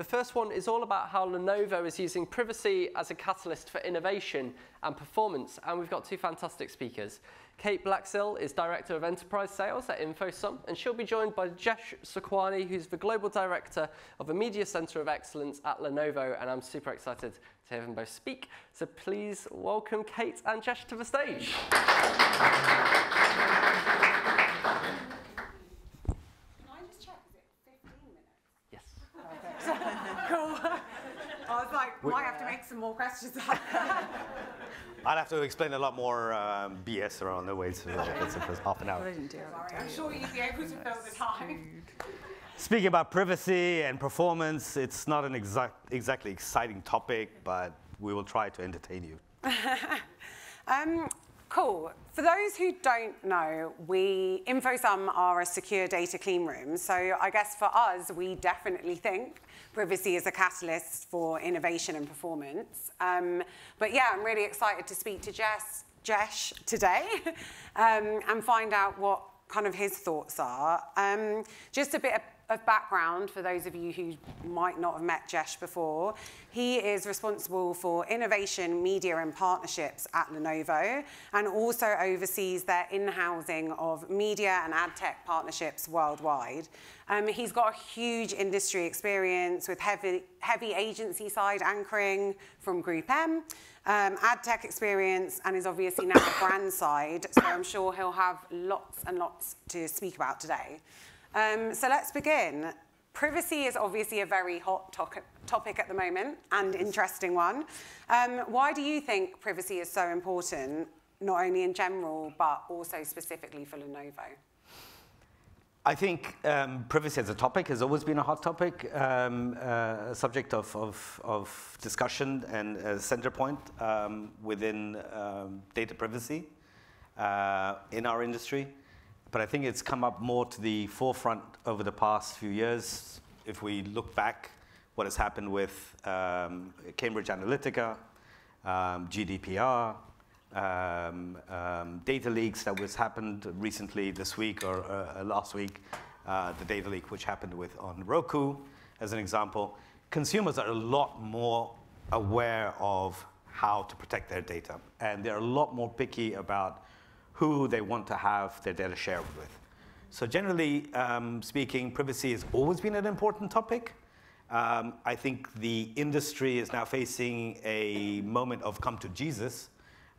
The first one is all about how Lenovo is using privacy as a catalyst for innovation and performance, and we've got two fantastic speakers. Kate Blaxill is Director of Enterprise Sales at InfoSum, and she'll be joined by Jesh Sukhwani, who's the Global Director of a Media Centre of Excellence at Lenovo, and I'm super excited to hear them both speak. So please welcome Kate and Jesh to the stage. Cool. I was like, might have to make some more questions up. I'd have to explain a lot more BS around the way, so it's half an hour. I'm sure you'd be able to fill the time. Speaking about privacy and performance, it's not an exactly exciting topic, but we will try to entertain you. Cool. For those who don't know, InfoSum are a secure data clean room. So I guess for us, we definitely think privacy is a catalyst for innovation and performance. But yeah, I'm really excited to speak to Jesh today and find out what kind of his thoughts are. Just a bit of background for those of you who might not have met Jesh before. He is responsible for innovation, media and partnerships at Lenovo, and also oversees their in-housing of media and ad tech partnerships worldwide. He's got a huge industry experience with heavy agency side anchoring from Group M, ad tech experience, and is obviously now a brand side, so I'm sure he'll have lots and lots to speak about today. So let's begin. Privacy is obviously a very hot topic at the moment, and interesting one. Why do you think privacy is so important, not only in general, but also specifically for Lenovo? I think privacy as a topic has always been a hot topic, a subject of discussion and a center point within data privacy in our industry. But I think it's come up more to the forefront over the past few years. If we look back, what has happened with Cambridge Analytica, GDPR, data leaks that happened recently this week or last week, the data leak which happened on Roku, as an example. Consumers are a lot more aware of how to protect their data, and they're a lot more picky about who they want to have their data shared with. So generally speaking, privacy has always been an important topic. I think the industry is now facing a moment of come to Jesus,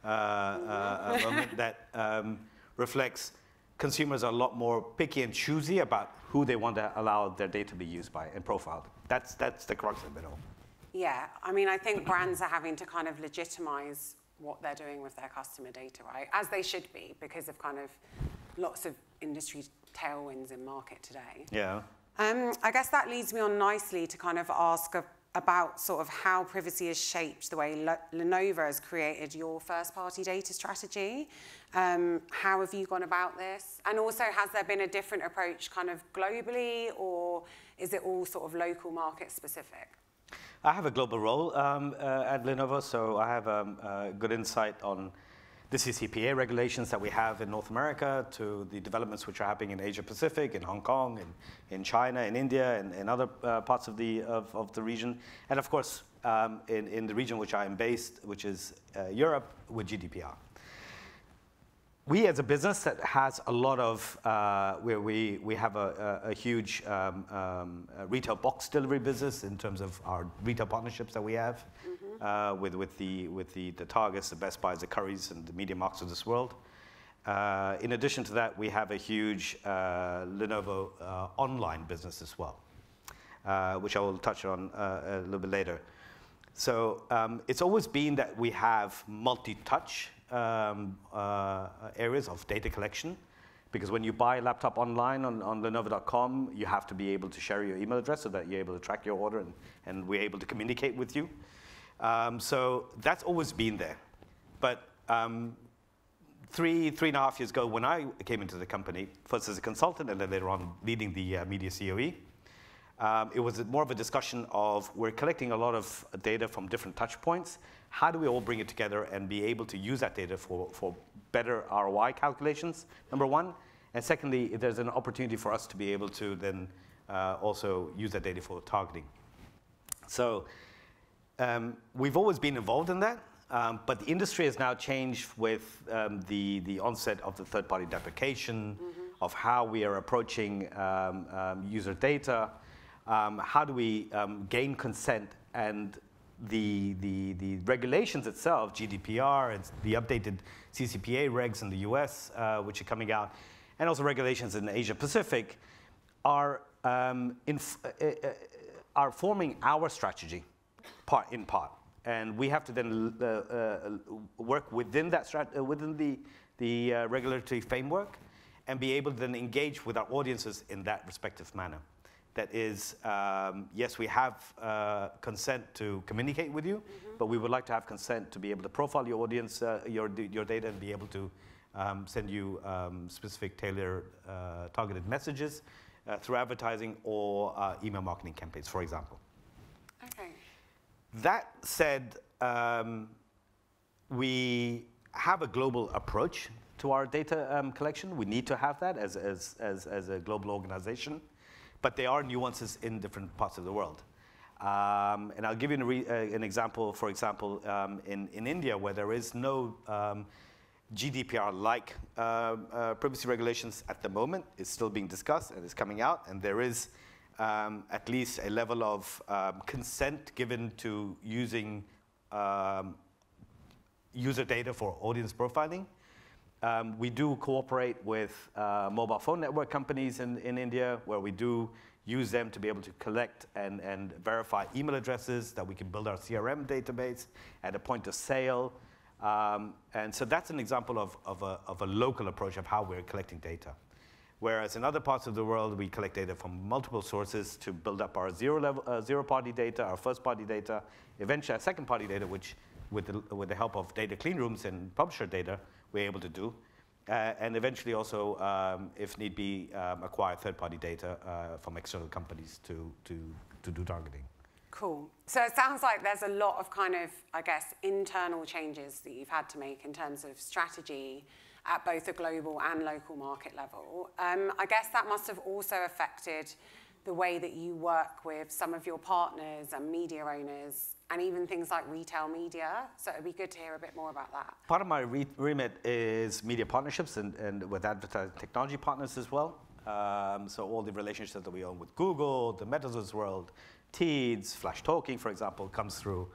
a moment that reflects consumers are a lot more picky and choosy about who they want to allow their data to be used by and profiled. That's the crux of it all. Yeah, I mean, I think brands are having to kind of legitimize what they're doing with their customer data, right? As they should be, because of kind of lots of industry tailwinds in market today. Yeah. I guess that leads me on nicely to kind of ask about sort of how privacy has shaped the way Lenovo has created your first-party data strategy. How have you gone about this? And also, has there been a different approach kind of globally, or is it all sort of local market specific? I have a global role at Lenovo, so I have a good insight on the CCPA regulations that we have in North America, to the developments which are happening in Asia Pacific, in Hong Kong, in China, in India, and other parts of the region, and of course in the region which I am based, which is Europe, with GDPR. We, as a business that has a lot of, where we have a huge retail box delivery business in terms of our retail partnerships that we have with the Targets, the Best Buys, the Currys, and the Media Marks of this world. In addition to that, we have a huge Lenovo online business as well, which I will touch on a little bit later. So it's always been that we have multi-touch areas of data collection, because when you buy a laptop online on Lenovo.com, you have to be able to share your email address so that you're able to track your order and we're able to communicate with you. So that's always been there. But three and a half years ago, when I came into the company, first as a consultant and then later on leading the media COE, it was more of a discussion of we're collecting a lot of data from different touch points. How do we all bring it together and be able to use that data for better ROI calculations, number one? And secondly, if there's an opportunity for us to be able to then also use that data for targeting. So we've always been involved in that, but the industry has now changed with the onset of the third-party deprecation, of how we are approaching user data, how do we gain consent, and the regulations itself, GDPR, it's the updated CCPA regs in the US, which are coming out, and also regulations in Asia Pacific, are forming our strategy, in part. And we have to then work within that within the regulatory framework, and be able to then engage with our audiences in that respective manner. That is, yes, we have consent to communicate with you, but we would like to have consent to be able to profile your audience, your data, and be able to send you specific targeted messages through advertising or email marketing campaigns, for example. Okay. That said, we have a global approach to our data collection. We need to have that as a global organization. But there are nuances in different parts of the world. And I'll give you an example, for example, in India, where there is no GDPR-like privacy regulations at the moment. It's still being discussed and it's coming out. And there is at least a level of consent given to using user data for audience profiling. We do cooperate with mobile phone network companies in India, where we do use them to be able to collect and verify email addresses, that we can build our CRM database at a point of sale. And so that's an example of a local approach of how we're collecting data. Whereas in other parts of the world, we collect data from multiple sources to build up our zero-party data, our first-party data, eventually our second-party data, which with the help of data clean rooms and publisher data, we're able to do. And eventually also, if need be, acquire third-party data from external companies to do targeting. Cool. So it sounds like there's a lot of kind of, I guess, internal changes that you've had to make in terms of strategy at both a global and local market level. I guess that must have also affected the way that you work with some of your partners and media owners, and even things like retail media. So it'd be good to hear a bit more about that. Part of my remit is media partnerships and with advertising technology partners as well. So all the relationships that we own with Google, the Metaverse world, Teads, Flash Talking, for example, comes through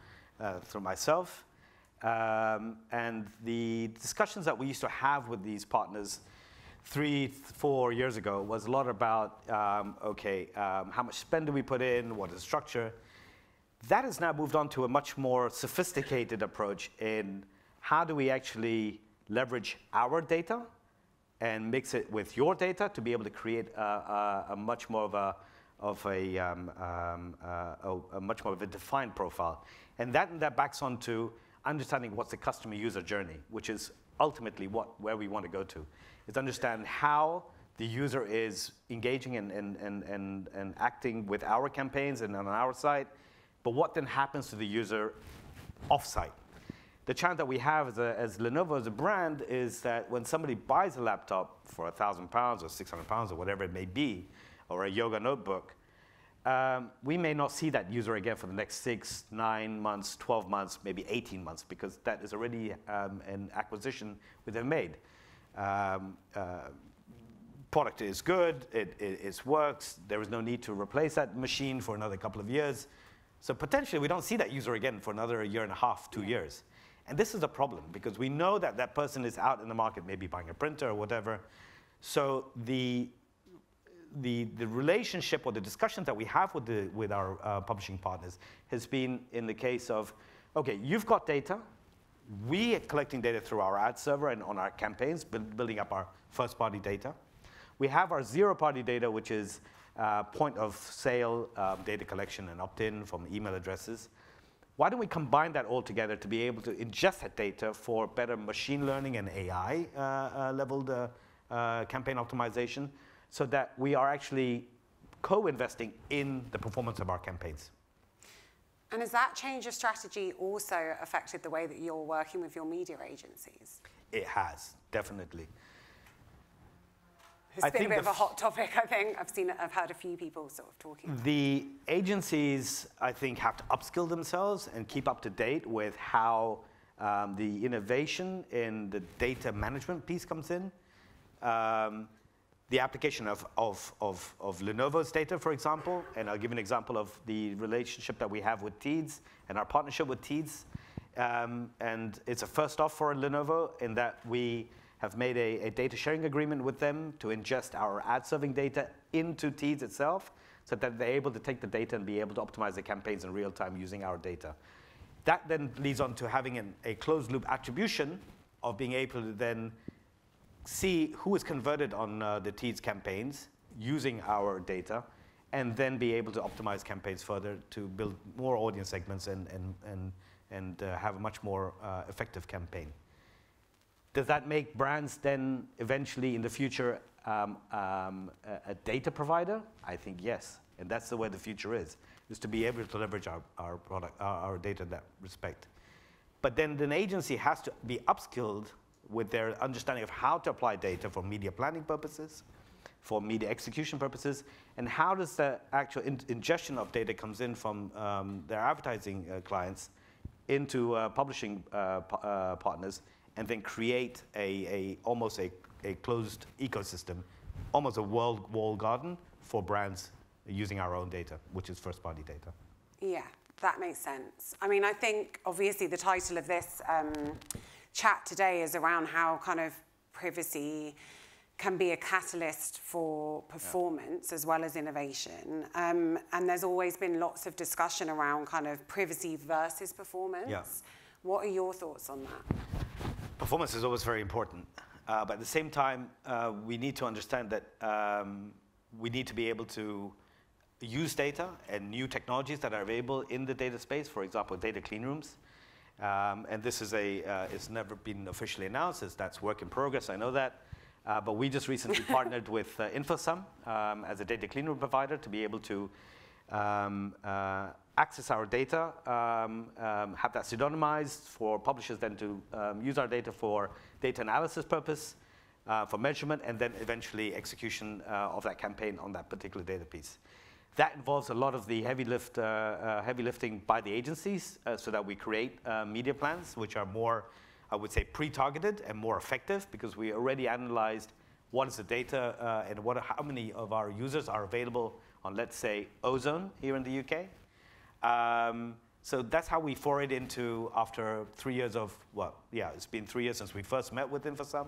myself. And the discussions that we used to have with these partners 3-4 years ago was a lot about, how much spend do we put in, what is the structure? That has now moved on to a much more sophisticated approach in how do we actually leverage our data and mix it with your data to be able to create a much more of a defined profile. And that backs onto understanding what's the customer user journey, which is ultimately where we want to go to, is understand how the user is engaging and acting with our campaigns and on our site, but what then happens to the user off-site. The challenge that we have as Lenovo as a brand is that when somebody buys a laptop for £1,000 or £600 or whatever it may be, or a yoga notebook, we may not see that user again for the next 6, 9 months, 12 months, maybe 18 months, because that is already an acquisition we have made. Product is good, it works, there is no need to replace that machine for another couple of years. So potentially we don't see that user again for another 1.5 years, 2 years. And this is a problem, because we know that that person is out in the market, maybe buying a printer or whatever. So the relationship or the discussions that we have with our publishing partners has been in the case of, okay, you've got data. We are collecting data through our ad server and on our campaigns, building up our first-party data. We have our zero-party data, which is point of sale data collection and opt-in from email addresses. Why don't we combine that all together to be able to ingest that data for better machine learning and AI leveled campaign optimization, so that we are actually co-investing in the performance of our campaigns. And has that change of strategy also affected the way that you're working with your media agencies? It has, definitely. It's been a bit of a hot topic, I think. I've heard a few people sort of talking about it. The agencies, I think, have to upskill themselves and keep up to date with how the innovation in the data management piece comes in. The application of Lenovo's data, for example, and I'll give an example of the relationship that we have with Teads and our partnership with Teads. And it's a first off for Lenovo in that we have made a data sharing agreement with them to ingest our ad serving data into Teads itself so that they're able to take the data and be able to optimize the campaigns in real time using our data. That then leads on to having a closed loop attribution of being able to then see who is converted on the Teads campaigns using our data and then be able to optimize campaigns further to build more audience segments and have a much more effective campaign. Does that make brands then eventually in the future a data provider? I think yes, and that's the way the future is to be able to leverage our product, our data in that respect. But then an agency has to be upskilled with their understanding of how to apply data for media planning purposes, for media execution purposes, and how does the actual ingestion of data comes in from their advertising clients into publishing partners, and then create almost a closed ecosystem, almost a walled garden for brands using our own data, which is first-party data. Yeah, that makes sense. I mean, I think obviously the title of this chat today is around how kind of privacy can be a catalyst for performance as well as innovation. And there's always been lots of discussion around kind of privacy versus performance. Yeah. What are your thoughts on that? Performance is always very important. But at the same time, we need to understand that we need to be able to use data and new technologies that are available in the data space, for example, data clean rooms. And this is it's never been officially announced, that's work in progress, I know that. But we just recently partnered with InfoSum as a data clean room provider to be able to access our data, have that pseudonymized for publishers then to use our data for data analysis purpose, for measurement, and then eventually execution of that campaign on that particular data piece. That involves a lot of the heavy lifting by the agencies so that we create media plans which are more, I would say, pre-targeted and more effective because we already analyzed what is the data and how many of our users are available on, let's say, Ozone here in the UK. So that's how we forayed into, after 3 years of, it's been 3 years since we first met with InfoSum,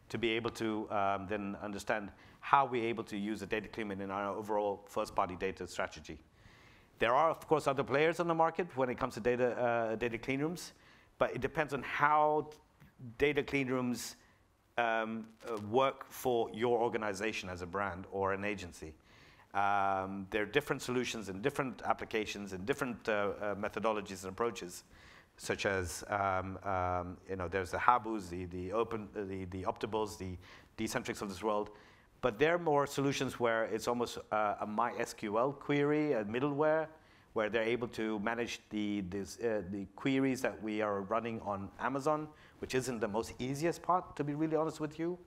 to be able to then understand how we're able to use the data clean in our overall first-party data strategy. There are, of course, other players on the market when it comes to data clean rooms, but it depends on how data clean rooms work for your organization as a brand or an agency. There are different solutions and different applications and different methodologies and approaches, such as there's the Habus, the Optibles, the Decentrics of this world, but they're more solutions where it's almost a MySQL query, a middleware, where they're able to manage the queries that we are running on Amazon, which isn't the most easiest part, to be really honest with you.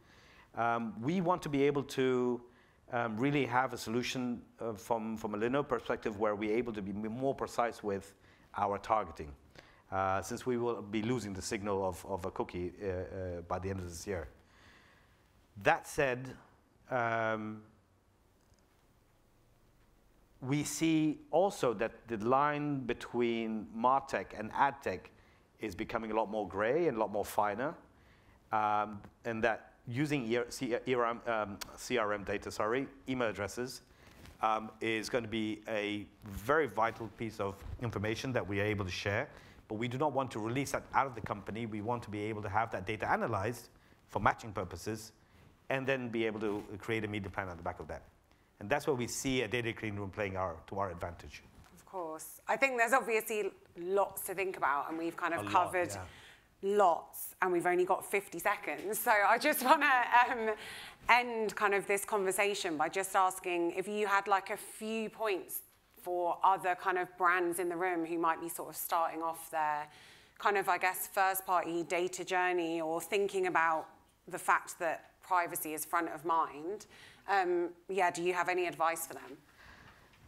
We want to be able to really have a solution from a Lenovo perspective where we're able to be more precise with our targeting, since we will be losing the signal of a cookie by the end of this year. That said, we see also that the line between MarTech and AdTech is becoming a lot more gray and a lot more finer, and that using CRM data, email addresses, is going to be a very vital piece of information that we are able to share, but we do not want to release that out of the company. We want to be able to have that data analyzed for matching purposes, and then be able to create a media plan on the back of that. And that's where we see a data clean room playing to our advantage. Of course. I think there's obviously lots to think about, and we've kind of covered lots, and we've only got 50 seconds. So I just want to end kind of this conversation by just asking if you had like a few points for other kind of brands in the room who might be sort of starting off their kind of, I guess, first-party data journey, or thinking about the fact that privacy is front of mind. Yeah, do you have any advice for them?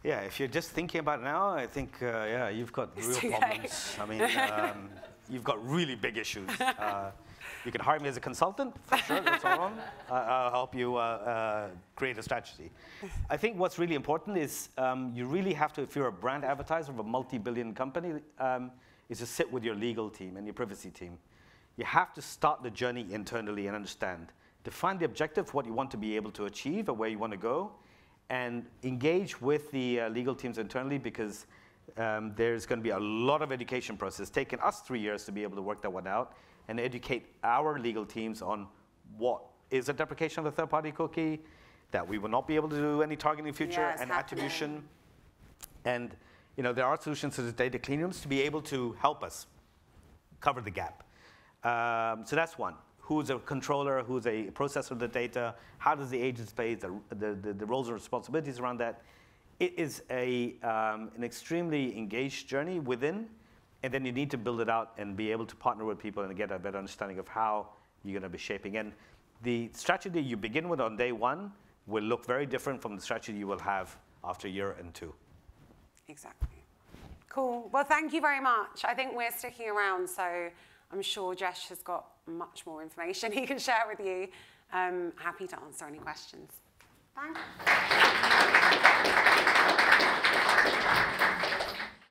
Yeah, if you're just thinking about it now, I think, yeah, you've got real problems. I mean, you've got really big issues. You can hire me as a consultant, for sure, that's all wrong. I'll help you create a strategy. I think what's really important is you really have to, if you're a brand advertiser of a multi-billion company, is to sit with your legal team and your privacy team. You have to start the journey internally and understand. Define the objective, what you want to be able to achieve, or where you want to go, and engage with the legal teams internally, because there's going to be a lot of education process. It's taken us 3 years to be able to work that one out and educate our legal teams on what is a deprecation of a third-party cookie, that we will not be able to do any targeting in the future, and attribution. And there are solutions to the data clean rooms to be able to help us cover the gap. So that's one. Who's a controller? Who's a processor of the data? How does the agents play? The roles and responsibilities around that. It is an extremely engaged journey within, and then you need to build it out and be able to partner with people and get a better understanding of how you're going to be shaping. And the strategy you begin with on day one will look very different from the strategy you will have after a year and two. Exactly. Cool. Well, thank you very much. I think we're sticking around, so I'm sure Jesh has got much more information he can share with you. Happy to answer any questions. Thanks.